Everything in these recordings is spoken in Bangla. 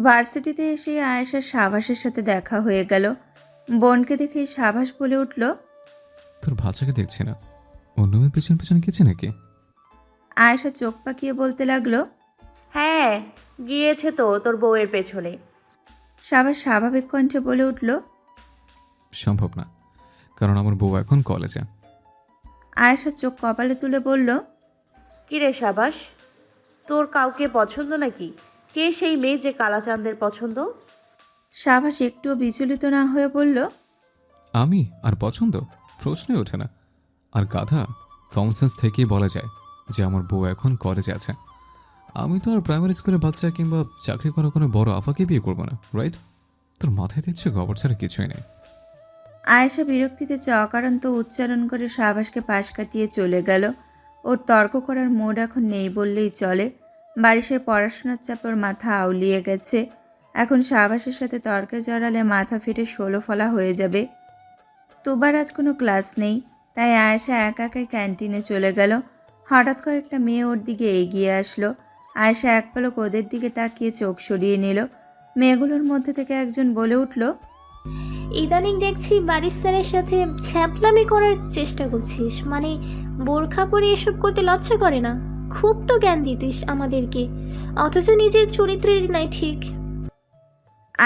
ভার্সিটিতে এসে আয়েশার সাবাসের সাথে দেখা হয়ে গেল। বোনকে দেখে সাবাস বলে উঠল, তোর বাচ্চাকে দেখছি না, অন্য মেয়ের পেছন পেছন গেছে নাকি? আয়েশা চোখ পাকিয়ে বলতে লাগলো। হ্যাঁ, গিয়েছে তো তোর বউয়ের পেছনে। সাবাস স্বাভাবিক কণ্ঠে বলে উঠল, সম্ভব না, কারণ আমার বউ এখন কলেজে। আয়েশা চোখ কপালে তুলে বলল, কিরে সাবাস, তোর কাউকে পছন্দ নাকি? কে সেই মেয়ে যে কালাচাঁদের পছন্দ? সাবাস একটুও বিচলিত না হয়ে বলল, আমি আর পছন্দ প্রশ্নই ওঠে না। আর গাধা, কমন সেন্স থেকেই বলা যায় যে আমার বউ এখন কলেজে আছে। আমি তো আর প্রাইমারি স্কুলের বাচ্চা কিংবা চাকরি করা কোনো বড় আফাকে বিয়ে করবো না, রাইট? তোর মাথায় দিচ্ছে গোবর ছাড়া কিছুই নেই। আয়েশা বিরক্তিতে চকারান্ত উচ্চারণ করে সাবাসকে পাশ কাটিয়ে চলে গেল। ওর তর্ক করার মুড এখন নেই বললেই চলে। বারিশের পড়াশোনার চাপে ওর মাথা আউলিয়ে গেছে। এখন সাবাসের সাথে তর্কে জড়ালে মাথা ফেটে 16 ফলা হয়ে যাবে। তুবার আজ কোনো ক্লাস নেই, তাই আয়েশা একা একাই ক্যান্টিনে চলে গেল। হঠাৎ কয়েকটা মেয়ে ওর দিকে এগিয়ে আসলো। আয়েশা এক পলক ওদের দিকে তাকিয়ে চোখ সরিয়ে নিল। মেয়েগুলোর মধ্যে থেকে একজন বলে উঠল, ইদানিং দেখছি বারিশ স্যারের সাথে ছ্যাপলামি করার চেষ্টা করছিস, মানে বোরখা পরে এসব করতে লজ্জা করে না? খুব তো জ্ঞান দিতিস আমাদেরকে, অথচ নিজের চরিত্রের নাই ঠিক।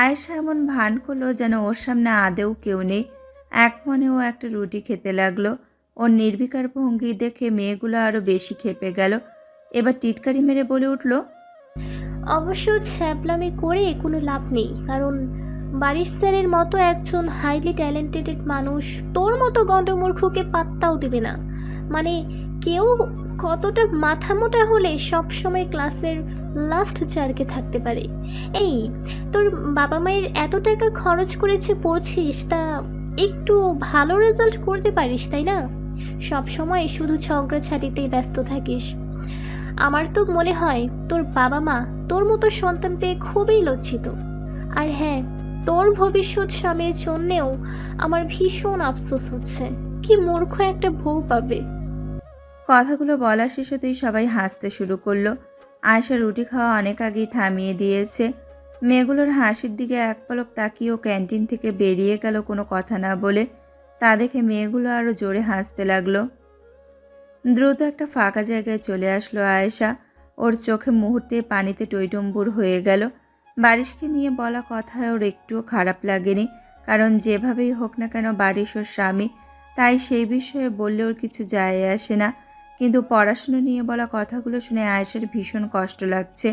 আয়েশা এমন ভান করলো যেন ওর সামনে আদেও কেউ নেই। এক মনে ও একটা রুটি খেতে লাগলো। ওর নির্বিকার ভঙ্গি দেখে মেয়েগুলো আরো বেশি ক্ষেপে গেল। এবার টিটকারি মেরে বলে উঠল, অবশ্য ছ্যাপলামি করে কোনো লাভ নেই, কারণ বারিশ স্যারের মতো একজন হাইলি ট্যালেন্টেড মানুষ তোর মতো গণ্ডমূর্খকে পাত্তাও দেবে না। মানে কেউ কতটা মাথা মোটা হলে সব সময় ক্লাসের লাস্ট চার্কে থাকতে পারে? এই, তোর বাবা মায়ের এত টাকা খরচ করেছে পড়ছিস, তা একটু ভালো রেজাল্ট করতে পারিস তাই না? সব সময় শুধু ঝগড়াঝাটিতেই ব্যস্ত থাকিস। আমার তো মনে হয় তোর বাবা মা তোর মতো সন্তান পেয়ে খুবই লজ্জিত। আর হ্যাঁ, তোর ভবিষ্যৎ স্বামীর জন্যেও আমার ভীষণ আফসোস হচ্ছে। কি মূর্খ একটা বউ পাবে। কথাগুলো বলা শেষ হতেই সবাই হাসতে শুরু করলো। আয়েশা রুটি খাওয়া অনেক আগেই থামিয়ে দিয়েছে। মেয়েগুলোর হাসির দিকে এক পলক তাকিয়েও ক্যান্টিন থেকে বেরিয়ে গেল কোনো কথা না বলে। তা দেখে মেয়েগুলো আরো জোরে হাসতে লাগলো। দ্রুত একটা ফাঁকা জায়গায় চলে আসলো আয়েশা। ওর চোখে মুহূর্তে পানিতে টইটম্বুর হয়ে গেল। বারিশকে নিয়ে বলা কথায় ওর একটুও খারাপ লাগেনি, কারণ যেভাবেই হোক না কেন বারিশ ওর স্বামী, তাই সেই বিষয়ে বললে ওর কিছু যায় আসে না। কিন্তু পড়াশুনো নিয়ে বলা কথাগুলো শুনে আয়েশার ভীষণ কষ্ট লাগছে,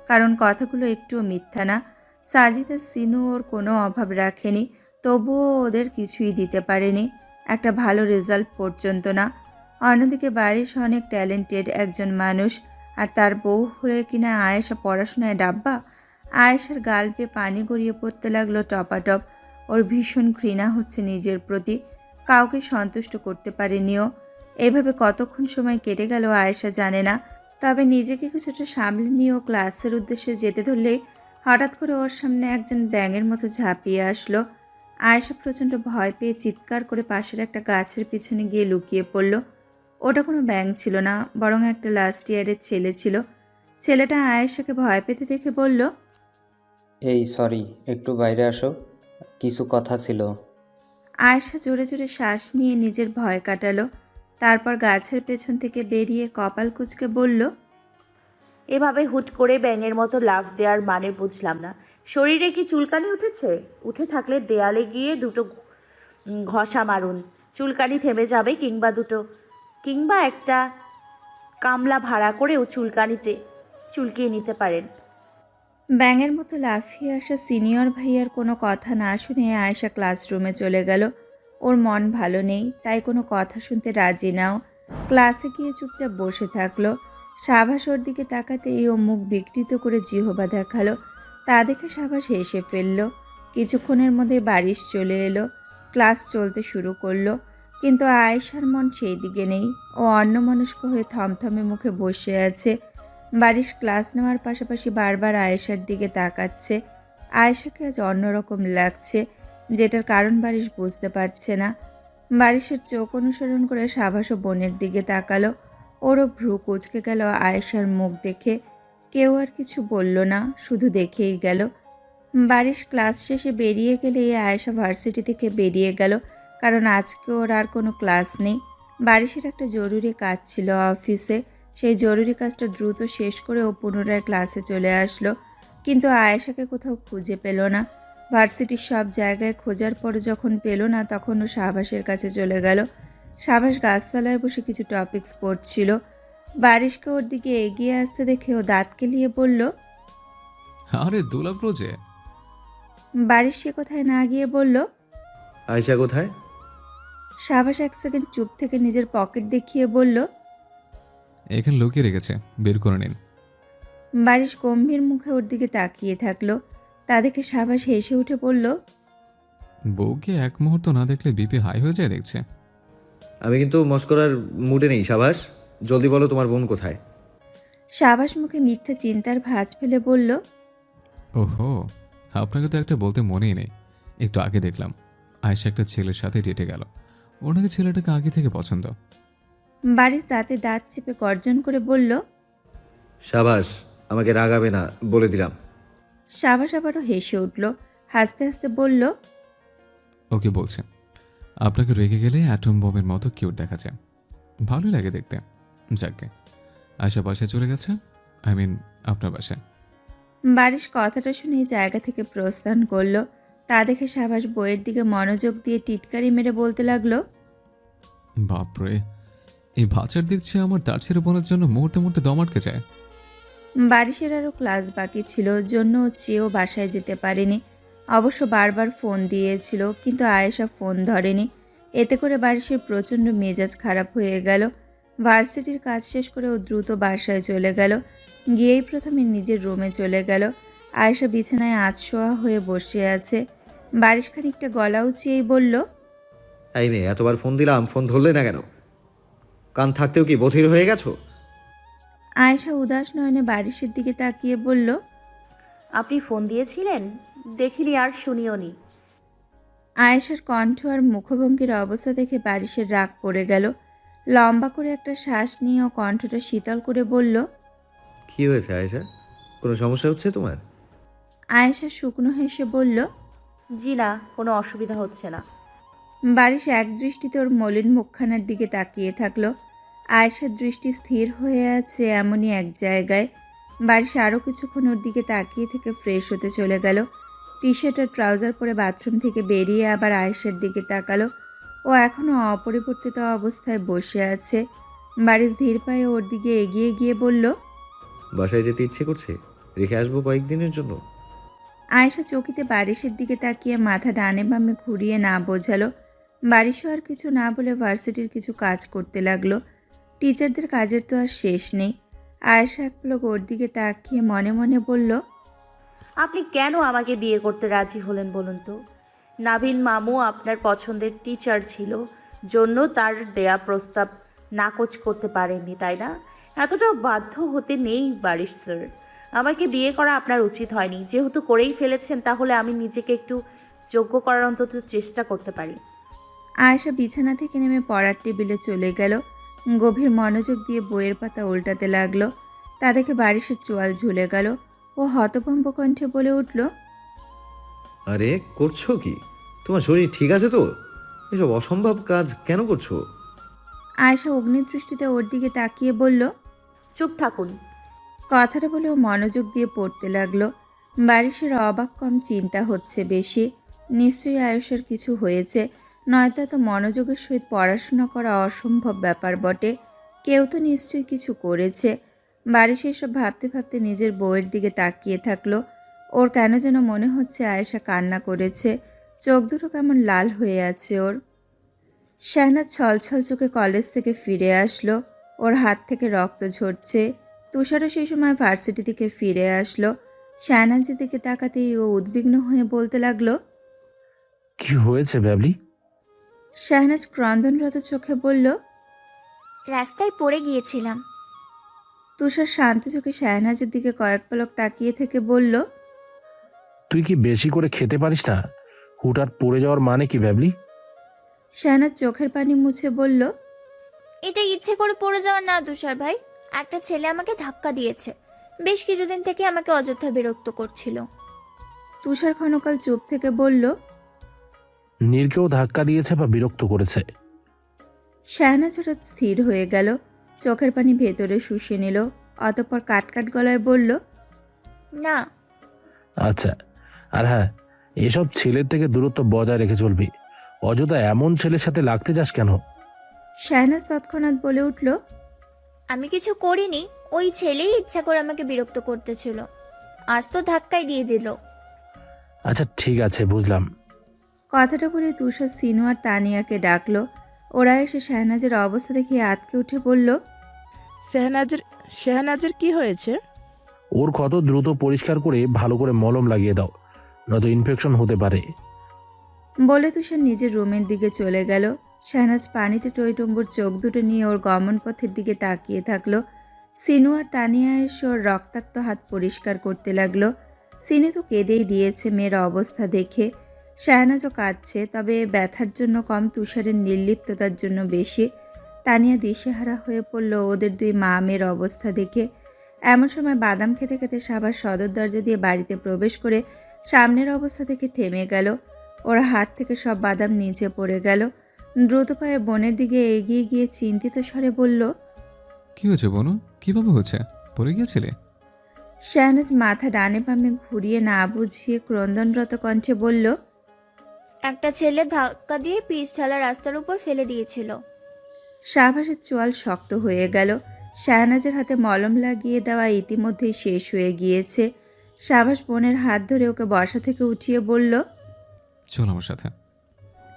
কারণ কথাগুলো একটুও মিথ্যা না। সাজিদ আর সিনু ওর কোনো অভাব রাখেনি, তবুও ওদের কিছুই দিতে পারেনি, একটা ভালো রেজাল্ট পর্যন্ত না। অন্যদিকে বারিশ অনেক ট্যালেন্টেড একজন মানুষ, আর তার বউ হয়ে কিনা আয়েশা পড়াশোনায় ডাব্বা। আয়েশার গাল বেয়ে পানি গড়িয়ে পড়তে লাগলো টপাটপ। ওর ভীষণ ঘৃণা হচ্ছে নিজের প্রতি, কাউকে সন্তুষ্ট করতে পারেনিও। এভাবে কতক্ষণ সময় কেটে গেল আয়েশা জানে না। তবে নিজেকে কিছুটা সামলে নিয়ে ও ক্লাসের উদ্দেশ্যে যেতে ধরলেই হঠাৎ করে ওর সামনে একজন ব্যাঙের মতো ঝাঁপিয়ে আসলো। আয়েশা প্রচণ্ড ভয় পেয়ে চিৎকার করে পাশের একটা গাছের পিছনে গিয়ে লুকিয়ে পড়ল। ওটা কোনো ব্যাঙ ছিল না, বরং একটা লাস্ট ইয়ারের ছেলে ছিল। ছেলেটা আয়েশাকে ভয় পেতে দেখে বলল, এই সরি, একটু বাইরে আসো, কিছু কথা ছিল। আয়েশা জোরে জোরে শ্বাস নিয়ে নিজের ভয় কাটালো। তারপর গাছের পেছন থেকে বেরিয়ে কপাল কুঁচকে বলল, এভাবে হুট করে ব্যাঙের মতো লাফ দেওয়ার মানে বুঝলাম না। শরীরে কি চুলকানি উঠেছে? উঠে থাকলে দেয়ালে গিয়ে দুটো ঘষা মারুন, চুলকানি থেমে যাবে। কিংবা একটা কামলা ভাড়া করেও চুলকানিতে চুলকিয়ে নিতে পারেন। ব্যাঙের মতো লাফিয়ে আসা সিনিয়র ভাইয়ার কোনো কথা না শুনে আয়েশা ক্লাসরুমে চলে গেল। ওর মন ভালো নেই, তাই কোনো কথা শুনতে রাজি নাও। ক্লাসে গিয়ে চুপচাপ বসে থাকলো। সাবাস ওর দিকে তাকাতেই ও মুখ বিকৃত করে জিহবা দেখালো। তা দেখে সাবাস হেসে ফেলল। কিছুক্ষণের মধ্যে বারিশ চলে এলো। ক্লাস চলতে শুরু করলো, কিন্তু আয়েশার মন সেই দিকে নেই। ও অন্যমনস্ক হয়ে থমথমে মুখে বসে আছে। বারিশ ক্লাস নেওয়ার পাশাপাশি বারবার আয়েশার দিকে তাকাচ্ছে। আয়েশাকে আজ অন্যরকম লাগছে, যেটার কারণ বারিশ বুঝতে পারছে না। বারিশের চোখ অনুসরণ করে সাবাস ও বোনের দিকে তাকালো। ওরও ভ্রু কুঁচকে গেল আয়েশার মুখ দেখে। কেউ আর কিছু বলল না, শুধু দেখেই গেল। বারিশ ক্লাস শেষে বেরিয়ে গেলে আয়েশা ভার্সিটি থেকে বেরিয়ে গেল, কারণ আজকে ওর আর কোনো ক্লাস নেই। বারিশের একটা জরুরি কাজ ছিল অফিসে, সেই জরুরি কাজটা দ্রুত শেষ করে ও পুনরায় ক্লাসে চলে আসলো। কিন্তু আয়েশাকে কোথাও খুঁজে পেল না। ভার্সিটির সব জায়গায় খোঁজার পর যখন পেল না, তখন ও শাহবাসের কাছে চলে গেল। শাহবাস গাছতলায় বসে কিছু টপিকস পড়ছিল। বারিশকে ওর দিকে এগিয়ে আসতে দেখে ও দাঁত কেলিয়ে বলল, আরে দোলাপ রোজে। বারিশ সে কোথায় না গিয়ে বলল, আয়শা কোথায়? শাহবাস এক সেকেন্ড চুপ থেকে নিজের পকেট দেখিয়ে বলল, এখানে লুকিয়ে রেখেছে, বের করে নিন। বারিশ গম্ভীর মুখে ওর দিকে তাকিয়ে থাকলো। তা দেখে শাহবাস হেসে উঠে বলল, বউকে এক মুহূর্ত না দেখলে বিপি হাই হয়ে যায় দেখছে। আমি কিন্তু মস্করার মুডে নেই সাবাস। জলদি বলো তোমার বোন কোথায়? শাহবাস মুখে মিথ্যা চিন্তার ভাঁজ ফেলে বলল, ওহো, আপনাকে তো একটা বলতে মনেই নেই। একটু আগে দেখলাম আয়েশা একটা ছেলের সাথে ডেটে গেল। ওনাকে ছেলেটাকে আগে থেকে পছন্দ। বারিশ দাঁতে দাঁত চেপে গর্জন করে বলল। সাবাস, আমাকে রাগাবে না বলে দিলাম। শাহবাস আবারও হেসে উঠল, হাসতে হাসতে বলল, ওকে বলছে আপনাকে রেগে গেলে অ্যাটম বোমের মতো কিউট দেখা যায়, ভালোই লাগে দেখতে। যাকে আয়েশা বাসায় চলে গেছে, আই মিন আপনার বাসায়। বারিশ কথাটা শুনে জায়গা থেকে প্রস্থান করলো। তা দেখে শাহবাস বইয়ের দিকে মনোযোগ দিয়ে টিটকারি মেরে বলতে লাগলো, বাপরে, এই ভাচার দেখছে আমার তার ছেড়ে বোনের জন্য মুহূর্তে মুহূর্তে দম আটকে যায়। বারিশের আরও ক্লাস বাকি ছিল, জন্য ও চেয়েও বাসায় যেতে পারেনি। অবশ্য বারবার ফোন দিয়েছিল, কিন্তু আয়েশা ফোন ধরেনি। এতে করে বারিশের প্রচণ্ড মেজাজ খারাপ হয়ে গেল। ভার্সিটির কাজ শেষ করে ও দ্রুত বাসায় চলে গেল। গিয়েই প্রথমে নিজের রুমে চলে গেল। আয়েশা বিছানায় আধশোয়া হয়ে বসে আছে। বারিশ খানিকটা গলা উঁচিয়েই বলল, এই মেয়ে, এতবার ফোন দিলাম, ফোন ধরলে না কেন? কান থাকতেও কি বধির হয়ে গেছো? আয়েশা উদাস নয়নে বারিশের দিকে তাকিয়ে বলল, আপনি ফোন দিয়েছিলেন? দেখিনি আর শুনিওনি। আয়েশার কণ্ঠ আর মুখভঙ্গির অবস্থা দেখে বারিশের রাগ পড়ে গেল। লম্বা করে একটা শ্বাস নিয়ে ও কণ্ঠটা শীতল করে বলল, কি হয়েছে আয়শা? কোনো সমস্যা হচ্ছে তোমার? আয়েশা শুকনো হেসে বলল, জি না, কোনো অসুবিধা হচ্ছে না। বারিশ এক দৃষ্টিতে ওর মলিন মুখখানার দিকে তাকিয়ে থাকলো। আয়েশার দৃষ্টি স্থির হয়ে আছে এমনই এক জায়গায়। বারিশ আরও কিছুক্ষণ ওর দিকে তাকিয়ে থেকে ফ্রেশ হতে চলে গেল। টি শার্ট আর ট্রাউজার পরে বাথরুম থেকে বেরিয়ে আবার আয়েশার দিকে তাকালো। ও এখনও অপরিবর্তিত অবস্থায় বসে আছে। বারিশ ধীর পায়ে ওর দিকে এগিয়ে গিয়ে বলল, বাসায় যেতে ইচ্ছে করছে, রেখে আসবো কয়েকদিনের জন্য। আয়েশা চকিতে বারিশের দিকে তাকিয়ে মাথা ডানে বামে ঘুরিয়ে না বোঝালো। বারিশও আর কিছু না বলে ভার্সিটির কিছু কাজ করতে লাগলো। টিচারদের কাজের তো আর শেষ নেই। আয়েশা এক পলক ওর দিকে তাকিয়ে মনে মনে বলল, আপনি কেন আমাকে বিয়ে করতে রাজি হলেন বলুন তো? নাভিন মামু আপনার পছন্দের টিচার ছিল, জন্য তার দেয়া প্রস্তাব নাকচ করতে পারেননি, তাই না? এতটাও বাধ্য হতে নেই বারিশ স্যার। আমাকে বিয়ে করা আপনার উচিত হয়নি। যেহেতু করেই ফেলেছেন, তাহলে আমি নিজেকে একটু যোগ্য করার অন্তত চেষ্টা করতে পারি। আয়েশা বিছানা থেকে নেমে পড়ার টেবিলে চলে গেল। গভীর মনোযোগ দিয়ে বইয়ের পাতা উল্টাতে লাগলো। তা দেখে বারিশের চোয়াল ঝুলে গেল। ও হতভম্ব কণ্ঠে বলে উঠল, আরে করছো কি? তোমার শরীর ঠিক আছে তো? এসব অসম্ভব কাজ কেন করছো? আয়েশা অগ্নিদৃষ্টিতে ওর দিকে তাকিয়ে বলল, চুপ থাকুন। কথাটা বলে ও মনোযোগ দিয়ে পড়তে লাগলো। বারিশের অবাক কম চিন্তা হচ্ছে বেশি। নিশ্চয়ই আয়েশার কিছু হয়েছে, নয়তো এত মনোযোগের সহিত পড়াশোনা করা অসম্ভব ব্যাপার বটে। কেউ তো নিশ্চয়ই কিছু করেছে। বারিশ এসব ভাবতে ভাবতে নিজের বউয়ের দিকে তাকিয়ে থাকলো। ওর কেন যেন মনে হচ্ছে আয়েশা কান্না করেছে। চোখ দুটো কেমন লাল হয়ে আছে ওর। শাহনাজ ছলছল চোখে কলেজ থেকে ফিরে আসলো। ওর হাত থেকে রক্ত ঝরছে। তুষারও সেই সময় ভার্সিটি থেকে ফিরে আসলো। শাহনাজের দিকে তাকাতেই ও উদ্বিগ্ন হয়ে বলতে লাগলো, কি হয়েছে ব্যাবলি? শাহনাজ ক্রন্দনরত চোখে বলল, রাস্তায় পড়ে গিয়েছিলাম। তুষার শান্ত চোখে শাহনাজের দিকে কয়েক পলক তাকিয়ে থেকে বলল, তুই কি বেশি করে খেতে পারিস না? হুটহাট পড়ে যাওয়ার মানে কি ব্যাবলি? শাহনাজ চোখের পানি মুছে বলল, এটা ইচ্ছে করে পড়ে যাওয়ার না তুষার ভাই, একটা ছেলে আমাকে ধাক্কা দিয়েছে। বেশ কিছুদিন থেকে আমাকে অযথা বিরক্ত করছিল। তুষার ক্ষণকাল চুপ থেকে বলল। নীরকেও ধাক্কা দিয়েছে বা বিরক্ত করেছে? শাহনাজ হঠাৎ স্থির হয়ে গেল, চোখের পানি ভেতরে শুষে নিল, অতঃপর কাটকাট গলায় বলল। না। আচ্ছা, আর হ্যাঁ, এসব ছেলের থেকে দূরত্ব বজায় রেখে চলবি। অযথা এমন ছেলের সাথে লাগতে যাস কেন? শাহনাজ তৎক্ষণাৎ বলে উঠল। আমি কিছু করিনি, ওই ছেলেই ইচ্ছা করে আমাকে বিরক্ত করতেছিল। আজ তো ধাক্কাই দিয়ে দিল। আচ্ছা ঠিক আছে, বুঝলাম। কথাটা বলে তুষার সিনু আর তানিয়াকে ডাকলো। ওরা এসে শাহনাজের অবস্থা দেখে আতকে উঠে বলল। শেহনাজের কি হয়েছে? ওর ক্ষত দ্রুত পরিষ্কার করে ভালো করে মলম লাগিয়ে দাও, নয়তো ইনফেকশন হতে পারে। বলে তুষার নিজের রুমের দিকে চলে গেল। শাহনাজ পানিতে টইটম্বুর চোখ দুটো নিয়ে ওর গমন পথের দিকে তাকিয়ে থাকলো। সিনু আর তানিয়া এসে ওর রক্তাক্ত হাত পরিষ্কার করতে লাগলো। সিনু তো কেঁদেই দিয়েছে মেয়ের অবস্থা দেখে। শাহনাজও কাঁদছে, তবে ব্যথার জন্য কম, তুষারের নির্লিপ্ততার জন্য বেশি। তানিয়া দিশেহারা হয়ে পড়ল ওদের দুই মা মেয়ের অবস্থা দেখে। এমন সময় বাদাম খেতে খেতে সাবার সদর দরজা দিয়ে বাড়িতে প্রবেশ করে সামনের অবস্থা থেকে থেমে গেল। ওর হাত থেকে সব বাদাম নিচে পড়ে গেল। দ্রুত পায়ে বোনের দিকে এগিয়ে গিয়ে চিন্তিত স্বরে বলল। কি হয়েছে বনু? কিভাবে হয়েছে? পড়ে গিয়েছিলে? শাহনাজ মাথা ডানে বামে ঘুরিয়ে না বুঝিয়ে ক্রন্দনরত কণ্ঠে বলল। একটা ছেলে ধাক্কা দিয়ে পিচ ঢালা রাস্তার উপর ফেলে দিয়েছিল। শাহবাজের চোয়াল শক্ত হয়ে গেল। শাহনাজের হাতে মলম লাগিয়ে দেওয়া ইতিমধ্যেই শেষ হয়ে গিয়েছে। শাহবাজ বোনের হাত ধরে ওকে বসা থেকে উঠিয়ে বলল। চল আমার সাথে।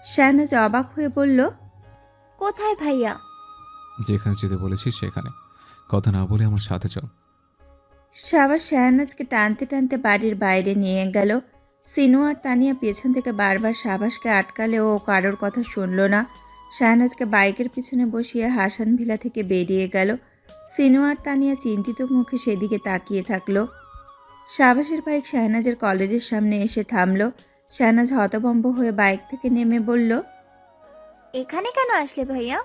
শাহনাজ অবাক হয়ে বলল। কোথায় ভাইয়া? যেখানে যেতে বলেছিস সেখানে। কথা না বলে আমার সাথে চল। শাহবাজ শাহনাজকে টানতে টানতে বাড়ির বাইরে নিয়ে গেল। সিনু আর তানিয়া পেছন থেকে বারবার শাহবাজকে আটকালেও ও কারোর কথা শুনল না। শাহনাজকে বাইকের পিছনে বসিয়ে হাসান ভিলা থেকে বেরিয়ে গেল। সিনু আর তানিয়া চিন্তিত মুখে সেদিকে তাকিয়ে থাকলো। শাহবাজের বাইক শাহনাজের কলেজের সামনে এসে থামলো। শাহনাজ হতভম্ব হয়ে বাইক থেকে নেমে বলল। এখানে কেন আসলে ভাইয়া?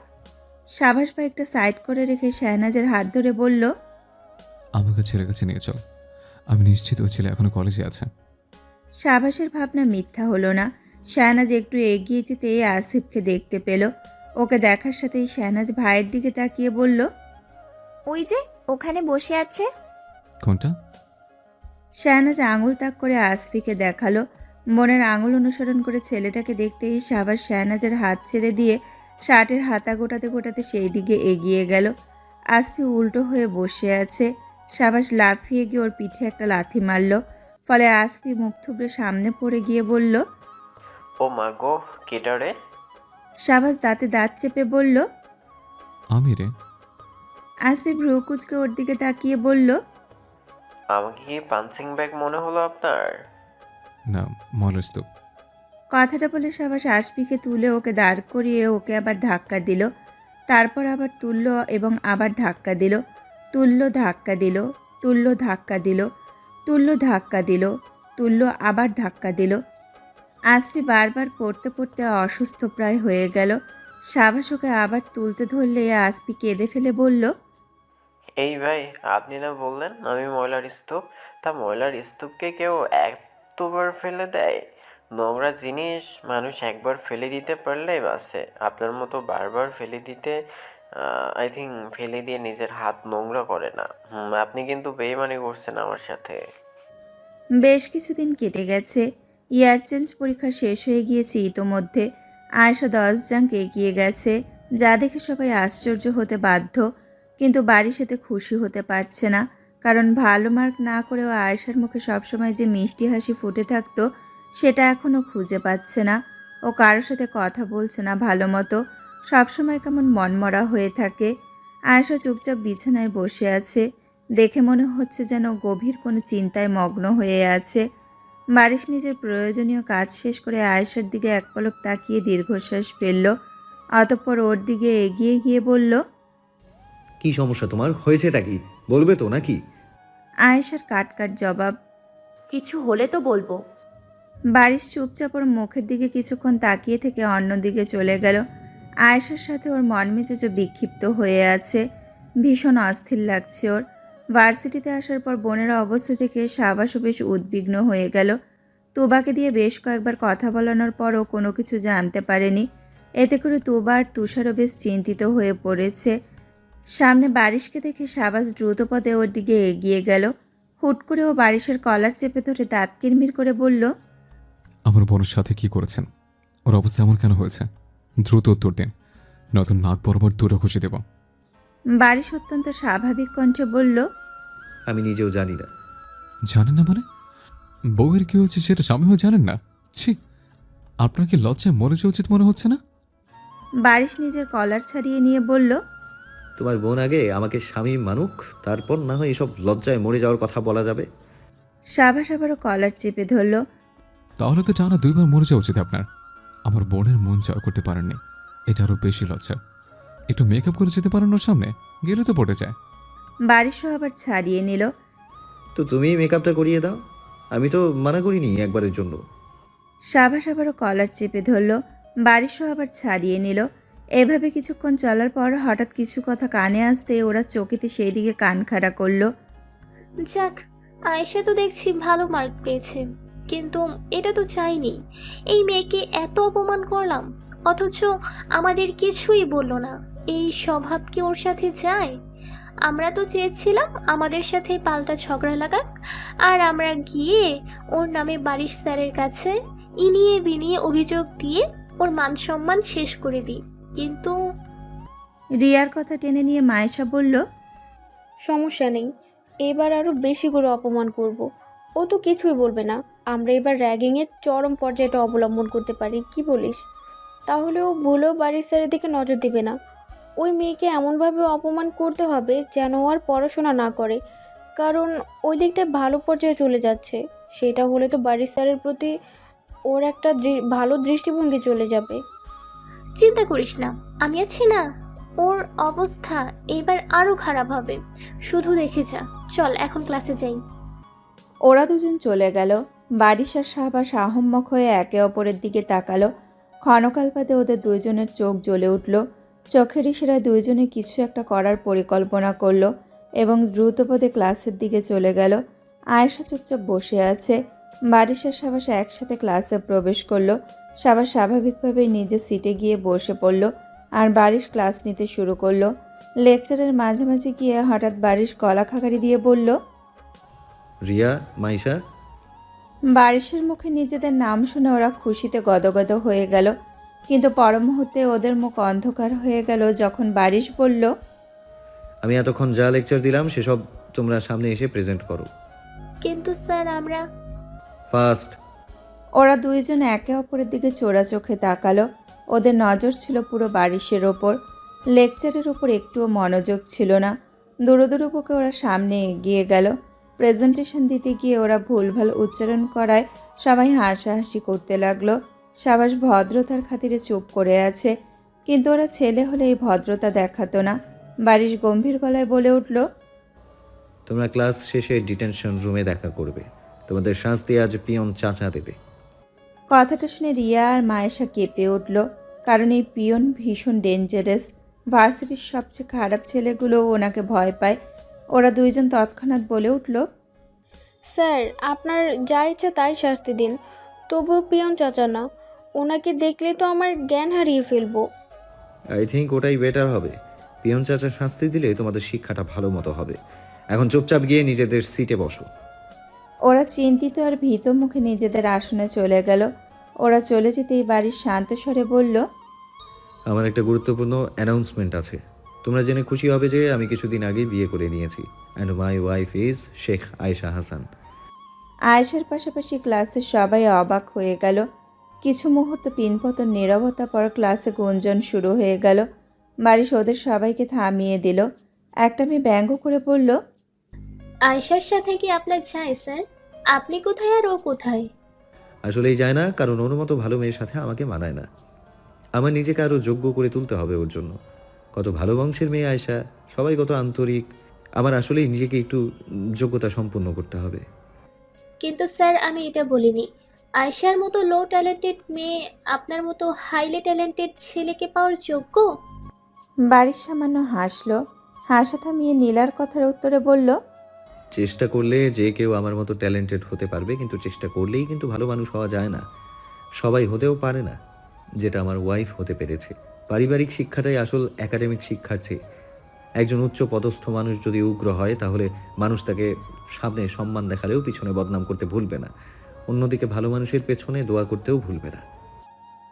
শাহবাজ বাইকটা সাইড করে রেখে শাহনাজের হাত ধরে বলল। আমাকে ছেলের কাছে নিয়ে চল। আমি নিশ্চিত ওই ছেলে এখনো কলেজে আছে। শাহবাজের ভাবনা মিথ্যা হলো না। শাহনাজ একটু এগিয়ে যেতে আসিফকে দেখতে পেল। ওকে দেখার সাথেই শাহনাজ ভাইয়ের দিকে তাকিয়ে বলল। ওই যে ওখানে বসে আছে। কোনটা? শাহনাজ আঙুল তাক করে আসফিকে দেখালো। বোনের আঙুল অনুসরণ করে ছেলেটাকে দেখতেই শাহবাজ শাহনাজের হাত ছেড়ে দিয়ে শার্টের হাতা গোটাতে গোটাতে সেই দিকে এগিয়ে গেল। আসফি উল্টো হয়ে বসে আছে। শাহবাজ লাফিয়ে গিয়ে ওর পিঠে একটা লাথি মারল। ফলে আসফি মুখ থুবড়ে সামনে পড়ে গিয়ে বলল। ও মা গো, কেডারে? শাহবাজ দাঁতে দাঁত চেপে বলল। আমি রে। আসফি ভ্রু কুচকে ওর দিকে তাকিয়ে বলল। আমাকে কি পাঞ্চিং ব্যাগ মনে হলো আপনার? না, মলের স্তূপ। কথাটা বলে শাহবাজ আসফিকে তুলে ওকে দাঁড় করিয়ে ওকে আবার ধাক্কা দিল। তারপর আবার তুলল এবং আবার ধাক্কা দিল। তুলল, ধাক্কা দিল, তুলল, ধাক্কা দিল, তুলল, ধাক্কা দিল, তুলল, আবার ধাক্কা দিল। আসফি বারবার পড়তে পড়তে অসুস্থ প্রায় হয়ে গেল। শাহবাজ ওকে আবার তুলতে ধরলে আসফি কেঁদে ফেলে বলল। এই ভাই, আপনি না বললেন আমি ময়লার স্তূপ? তা ময়লার স্তূপকে কেউ এতবার ফেলে দেয়? নোংরা জিনিস মানুষ একবার ফেলে দিতে পারলেই বাসে, আপনার মতো বারবার ফেলে দিতে আই থিঙ্ক ফেলে দিয়ে নিজের হাত নোংরা করে না। আপনি কিন্তু বেইমানি করছেন আমার সাথে। বেশ কিছুদিন কেটে গেছে। ইয়ার চেঞ্জ পরীক্ষা শেষ হয়ে গিয়েছে ইতোমধ্যে। আয়েশা 10 জাঙ্ক এগিয়ে গেছে, যা দেখে সবাই আশ্চর্য হতে বাধ্য। কিন্তু বাড়ির সাথে খুশি হতে পারছে না, কারণ ভালো মার্ক না করেও আয়েশার মুখে সবসময় যে মিষ্টি হাসি ফুটে থাকতো সেটা এখনও খুঁজে পাচ্ছে না। ও কারোর সাথে কথা বলছে না ভালো মতো, সবসময় কেমন মনমরা হয়ে থাকে। আয়েশা চুপচাপ বিছানায় বসে আছে। দেখে মনে হচ্ছে যেন গভীর কোনো চিন্তায় মগ্ন হয়ে আছে। বারিশ নিজের প্রয়োজনীয় কাজ শেষ করে আয়েশার দিকে এক পলক তাকিয়ে দীর্ঘশ্বাস ফেলল। অতঃপর ওর দিকে এগিয়ে গিয়ে বলল। কি সমস্যা তোমার? হয়েছেটা কি? বলবে তো নাকি? আয়েশার কাট জবাব। কিছু হলে তো বলবো। বারিশ চুপচাপ ওর মুখের দিকে কিছুক্ষণ তাকিয়ে থেকে অন্যদিকে চলে গেল। আয়েশার সাথে ওর মন মেজাজও বিক্ষিপ্ত হয়ে আছে। ভীষণ অস্থির লাগছে ওর। ভার্সিটিতে আসার পর বোনের অবস্থা থেকে সাবাসও বেশ উদ্বিগ্ন হয়ে গেল। তুবাকে দিয়ে বেশ কয়েকবার কথা বলানোর পরও কোনো কিছু জানতে পারেনি। এতে করে তুবা আর তুষারও বেশ চিন্তিত হয়ে পড়েছে। সামনে বারিশকে দেখে সাবাস দ্রুতপদে ওর দিকে এগিয়ে গেল। হুট করে ও বারিশের কলার চেপে ধরে দাঁত কিরমির করে বলল, আমার বোনের সাথে কি করেছেন? ওর অবস্থা এমন কেন হয়েছে? দ্রুত উত্তর দিন, নতুন নাক বরাবর দুটো খুশি দেব। বারিশ অত্যন্ত স্বাভাবিক কণ্ঠে বলল, আমি নিজেও জানি না। জানেন না মানে? বউয়ের কি হচ্ছে সেটা স্বামীও জানেন না? ছি, আপনার কি লজ্জায় মরে যাওয়া উচিত মনে হচ্ছে না? বারিশ নিজের কলার ছাড়িয়ে নিয়ে বলল, তোমার বোন আগে আমাকে স্বামী মানুক, তারপর না হয় এসব লজ্জায় মরে যাওয়ার কথা বলা যাবে। সাবাস আবারও কলার চেপে ধরল। তাহলে তো টানা 2 বার মরে যাওয়া উচিত আপনার। আমার বোনের মন জয় করতে পারেননি, এটা আরো বেশি লজ্জা। একটু মেকআপ করে যেতে পারেন ওর সামনে, গেলে তো পড়ে যায়। বারিশও আবার ছাড়িয়ে নিল। তো তুমি মেকআপটা করিয়ে দাও, আমি তো মানা করিনি একবারের জন্য। সাবাস আবারও কলার চেপে ধরল। বারিশও আবার ছাড়িয়ে নিল। এভাবে কিছুক্ষণ চলার পর হঠাৎ কিছু কথা কানে আসতে ওরা চকিতে সেই দিকে কান খাড়া করলো। যাক, আয়েশা তো দেখছি ভালো মার্ক পেয়েছে, কিন্তু এটা তো চাইনি। এই মেয়েকে এত অপমান করলাম, অথচ আমাদের কিছুই বললো না। এই স্বভাব কি ওর সাথে যায়? আমরা তো চেয়েছিলাম আমাদের সাথে পাল্টা ঝগড়া লাগাক, আর আমরা গিয়ে ওর নামে বারিশ স্যারের কাছে ইনিয়ে বিনিয়ে অভিযোগ দিয়ে ওর মান সম্মান শেষ করে দিই, কিন্তু রিয়ার কথা টেনে নিয়ে মায়েশা বলল, সমস্যা নেই, এবার আরো বেশি করে অপমান করব। ও তো কিছুই বলবে না। আমরা এবার র্যাগিংয়ের চরম পর্যায়টা অবলম্বন করতে পারি, কি বলিস? তাহলে ও ভুলেও বাড়ির স্যারের দিকে নজর দিবে না। ওই মেয়েকে এমনভাবে অপমান করতে হবে যেন ও আর পড়াশোনা না করে, কারণ ওই দিকটা ভালো পর্যায়ে চলে যাচ্ছে। সেটা হলে তো বাড়ির স্যারের প্রতি ওর একটা ভালো দৃষ্টিভঙ্গি চলে যাবে। চিন্তা করিস না, আমি আছি না। ওর অবস্থা এবার আরো খারাপ হবে, শুধু দেখে যা। চল এখন ক্লাসে যাই। ওরা দুজন চলে গেল। বারিশ আর সাবাস আহম্মক হয়ে একে অপরের দিকে তাকালো। ক্ষণকাল বাদে ওদের দুইজনের চোখ জ্বলে উঠল। চোখের ইশারায় দুইজনে কিছু একটা করার পরিকল্পনা করলো এবং দ্রুতপদে ক্লাসের দিকে চলে গেল। আয়েশা চুপচাপ বসে আছে। বারিশ আর সাবাস একসাথে ক্লাসে প্রবেশ করলো। সাবাস স্বাভাবিকভাবেই নিজের সিটে গিয়ে বসে পড়ল আর বারিশ ক্লাস নিতে শুরু করলো। লেকচারের মাঝামাঝি গিয়ে হঠাৎ বারিশ গলা খাকারি দিয়ে বলল, রিয়া, মাইশা। বারিশের মুখে নিজেদের নাম শুনে ওরা খুশিতে গদগদ হয়ে গেল, কিন্তু পর মুহূর্তে ওদের মুখ অন্ধকার হয়ে গেল যখন বারিশ বলল, আমি এতক্ষণ যা লেকচার দিলাম সেসব তোমরা সামনে এসে প্রেজেন্ট করো। কিন্তু স্যার আমরা ফার্স্ট। ওরা দুইজন একে অপরের দিকে চোরা চোখে তাকালো। ওদের নজর ছিল পুরো বারিশের ওপর। লেকচারের ওপর একটুও মনোযোগ ছিল না। দুরু বুকে ওরা সামনে এগিয়ে গেল। প্রেজেন্টেশন দিতে গিয়ে ওরা ভুলভাল উচ্চারণ করায় সবাই হাসাহাসি করতে লাগলো। সাবাস ভদ্রতার খাতিরে চুপ করে আছে, কিন্তু ওরা ছেলে হলে এই ভদ্রতা দেখাতো না। বারিশ গম্ভীর গলায় বলে উঠল, তোমরা ক্লাস শেষে ডিটেনশন রুমে দেখা করবে। তোমাদের শাস্তি আজ পিয়ন চাচা দেবে। কথাটা শুনে রিয়া আর মায়েশা কেঁপে উঠল, কারণ এই পিয়ন ভীষণ ডেঞ্জারাস। ভার্সিটির সবচেয়ে খারাপ ছেলেগুলো ওনাকে ভয় পায়। ওরা দুইজন তৎক্ষণাৎ বলে উঠল, স্যার, আপনার যা ইচ্ছা তাই শাস্তি দিন, তবুও পিয়ন চাচা না। ওনাকে দেখলে তো আমার জ্ঞান হারিয়ে ফেলবো। আই থিঙ্ক ওটাই বেটার হবে। পিয়ন চাচা শাস্তি দিলে তোমাদের শিক্ষাটা ভালো মতো হবে। এখন চুপচাপ গিয়ে নিজেদের সিটে বসো। ওরা চিন্তিত আর ভীত মুখে নিজেদের আসনে চলে গেল। ওরা চলে যেতেই বাড়ির শান্ত স্বরে বলল, আমার একটা গুরুত্বপূর্ণ অ্যানাউন্সমেন্ট আছে। তোমরা জেনে খুশি হবে যে আমি কিছুদিন আগেই বিয়ে করে নিয়েছি, and my wife is Sheikh Ayesha Hasan. আয়েশার পাশাপাশি ক্লাসে সবাই অবাক হয়ে গেল। কিছু মুহূর্ত পিনপতন নীরবতা পর ক্লাসে গুঞ্জন শুরু হয়ে গেল। বারিশ ওদের সবাইকে থামিয়ে দিল। একটা মেয়ে ব্যঙ্গ করে বলল, আয়েশার সাথে কি আপনার যায় স্যার? আপনি কোথায় আর ও কোথায়? আসলেই যায় না, কারণ ওর মতো ভালো মেয়ের সাথে আমাকে মানায় না। আমার নিজেকে আরও যোগ্য করে তুলতে হবে ওর জন্য। কত ভালো বংশের মেয়ে আয়েশা, সবাই কত আন্তরিক। আমার আসলেই নিজেকে একটু যোগ্যতা সম্পন্ন করতে হবে। কিন্তু স্যার আমি এটা বলিনি। আয়েশার মতো লো ট্যালেন্টেড মেয়ে আপনার মতো হাইলি ট্যালেন্টেড ছেলেকে পাওয়ার যোগ্য? বারিশ সামান্য হাসল। হাসা থামিয়ে নীলার কথার উত্তরে বলল, চেষ্টা করলে যে কেউ আমার মতো ট্যালেন্টেড হতে পারবে, কিন্তু চেষ্টা করলেই কিন্তু ভালো মানুষ হওয়া যায় না। সবাই হতেও পারে না, যেটা আমার ওয়াইফ হতে পেরেছে। পারিবারিক শিক্ষাটাই আসল একাডেমিক শিক্ষার চেয়ে। একজন উচ্চ পদস্থ মানুষ যদি উগ্র হয়, তাহলে মানুষ তাকে সামনে সম্মান দেখালেও পিছনে বদনাম করতে ভুলবে না। অন্যদিকে ভালো মানুষের পেছনে দোয়া করতেও ভুলবে না।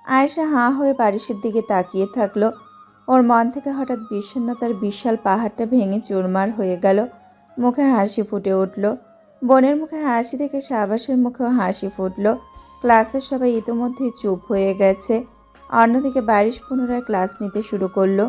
আয়েশা হাঁ হয়ে বারিশের দিকে তাকিয়ে থাকলো। ওর মন থেকে হঠাৎ বিষণ্ণতার বিশাল পাহাড়টা ভেঙে চুরমার হয়ে গেল। মুখে হাসি ফুটে উঠল। বোনের মুখে হাসি দেখে শাবাশের মুখেও হাসি ফুটল। ক্লাসের সবাই ইতোমধ্যেই চুপ হয়ে গেছে। অন্যদিকে বারিশ পুনরায় ক্লাস নিতে শুরু করলো।